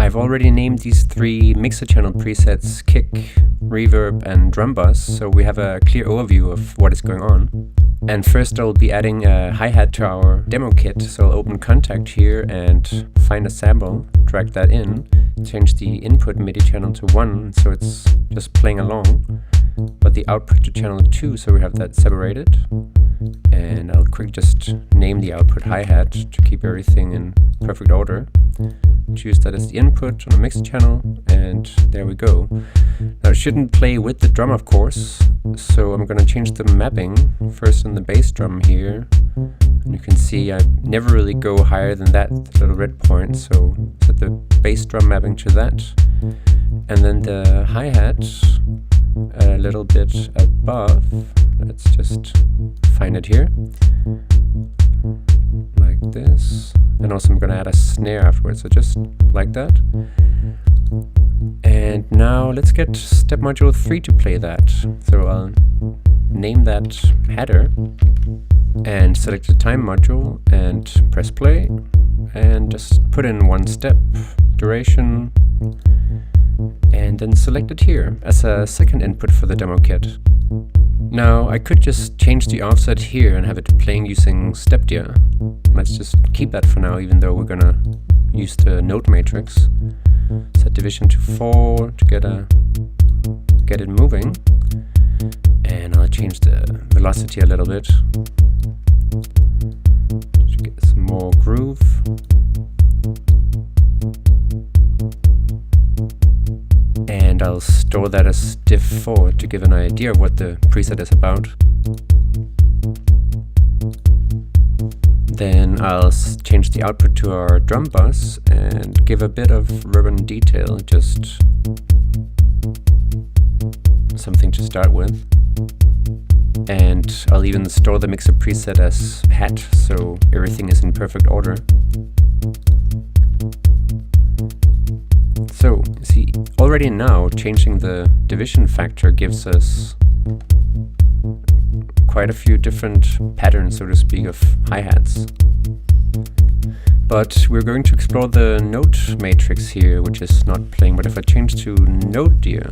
I've already named these 3 mixer channel presets kick, reverb and drum bus, so we have a clear overview of what is going on. And first I'll be adding a hi-hat to our demo kit, so I'll open Contact here and find a sample, drag that in, change the input MIDI channel to 1, so it's just playing along, but the output to channel 2, so we have that separated. And I'll quickly just name the output hi-hat to keep everything in perfect order. Choose that as the input on the mixed channel, and there we go. Now it shouldn't play with the drum, of course, so I'm gonna change the mapping first on the bass drum here. And you can see I never really go higher than that little red point, so set the bass drum mapping to that. And then the hi-hat a little bit above. Let's just find it here, like this. And also I'm gonna add a snare afterwards, so just like that. And now let's get step module 3 to play that. So I'll name that header and select the time module and press play and just put in 1 step duration and then select it here as a second input for the demo kit. Now I could just change the offset here and have it playing using step dia. Let's just keep that for now, even though we're gonna use the note matrix. Set division to 4 to get it moving, and I'll change the velocity a little bit to get some more groove. And I'll store that as diff4 to give an idea of what the preset is about. Then I'll change the output to our drum bus and give a bit of ribbon detail, just something to start with. And I'll even store the mixer preset as hat, so everything is in perfect order. So, see, already now changing the division factor gives us quite a few different patterns, so to speak, of hi-hats. But we're going to explore the note matrix here, which is not playing, but if I change to note dia,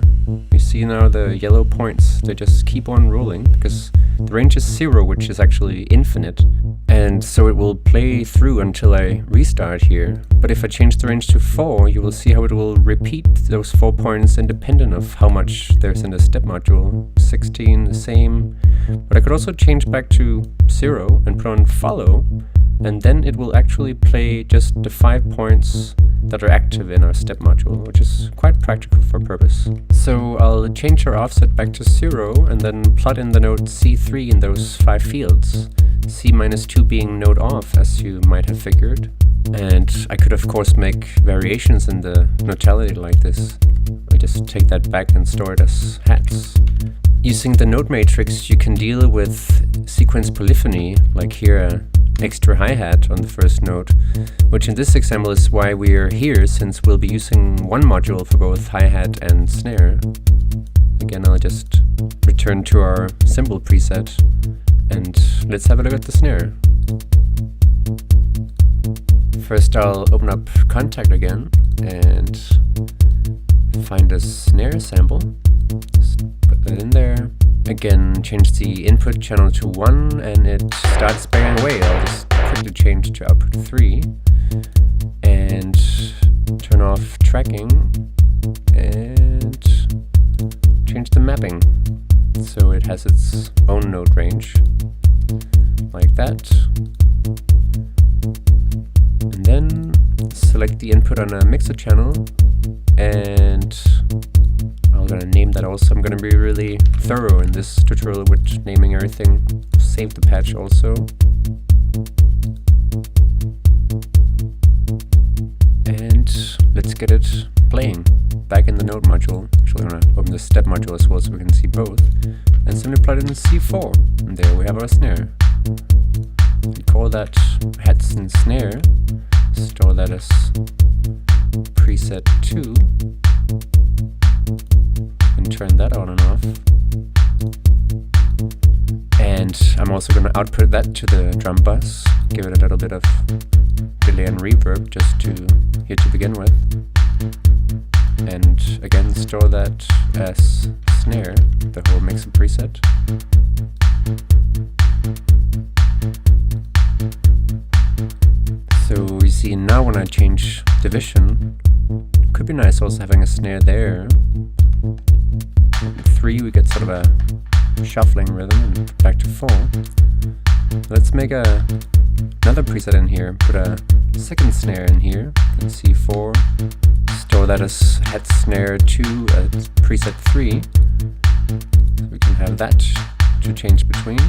you see now the yellow points, they just keep on rolling, because the range is 0, which is actually infinite, and so it will play through until I restart here. But if I change the range to 4, you will see how it will repeat those 4 points independent of how much there's in the step module. 16, the same, but I could also change back to 0 and put on follow, and then it will actually play just the 5 points that are active in our step module, which is quite practical for purpose. So I'll change our offset back to 0 and then plot in the note C3 in those 5 fields, C-2 being note off, as you might have figured. And I could of course make variations in the notality like this. I just take that back and store it as hats. Using the note matrix you can deal with sequence polyphony, like here extra hi-hat on the first note, which in this example is why we're here, since we'll be using 1 module for both hi-hat and snare. Again, I'll just return to our cymbal preset and let's have a look at the snare. First I'll open up Contact again and find a snare sample. Just put that in there. Again, change the input channel to 1 and it starts banging away. I'll just quickly change to output 3 and turn off tracking and change the mapping so it has its own note range, like that. And then select the input on a mixer channel, and I'm gonna name that also. I'm gonna be really thorough in this tutorial with naming everything. Save the patch also. And let's get it playing. Back in the note module. Actually, I'm gonna open the step module as well so we can see both. And simply plug it in C4. And there we have our snare. We call that hats and snare. Store that as preset 2. And turn that on and off. And I'm also going to output that to the drum bus, give it a little bit of delay and reverb just to begin with. store that as snare, the whole mixer preset. So we see now when I change division, it could be nice also having a snare there. 3 we get sort of a shuffling rhythm, and back to 4. Let's make another preset in here, put a second snare in here, and C4, store that as head snare 2 at preset 3, so we can have that to change between.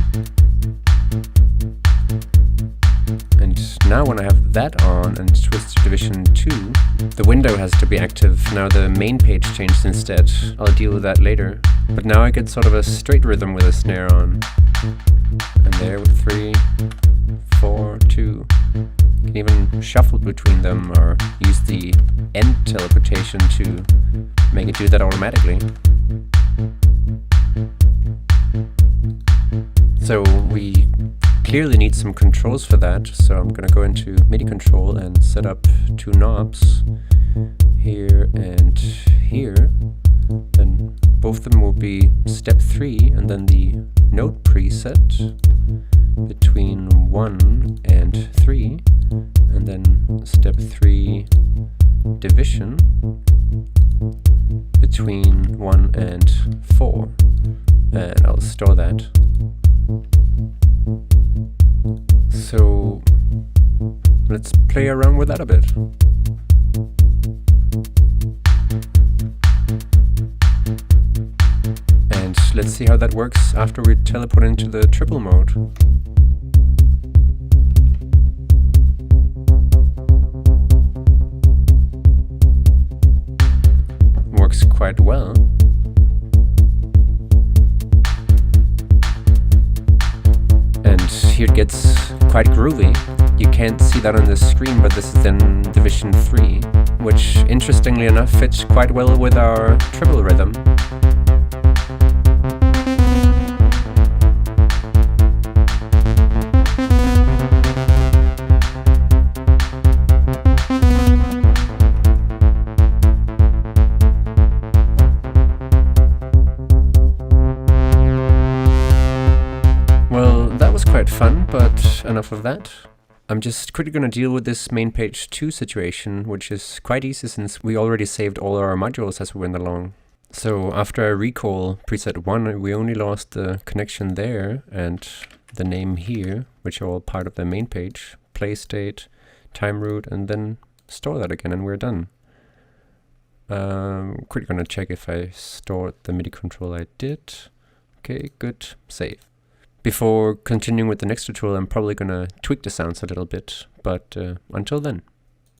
And now when I have that on and switch to division 2, the window has to be active. Now the main page changed instead. I'll deal with that later. But now I get sort of a straight rhythm with a snare on. And there with 3, 4, 2. You can even shuffle between them or use the end teleportation to make it do that automatically. So we clearly need some controls for that, so I'm gonna go into MIDI control and set up 2 knobs here and here. Then both of them will be step 3 and then the note preset between 1 and 3, and then step 3 division between 1 and 4, and I'll store that. So let's play around with that a bit. And let's see how that works after we teleport into the triple mode. Works quite well. And here it gets quite groovy. You can't see that on the screen, but this is then division 3, which interestingly enough fits quite well with our triple rhythm. Well, that was quite fun, but enough of that. I'm just quickly going to deal with this main page 2 situation, which is quite easy since we already saved all our modules as we went along. So after I recall preset 1, we only lost the connection there and the name here, which are all part of the main page, play state, time root, and then store that again and we're done. Quickly going to check if I stored the MIDI control. I did. Okay, good, save. Before continuing with the next tutorial, I'm probably going to tweak the sounds a little bit, but until then.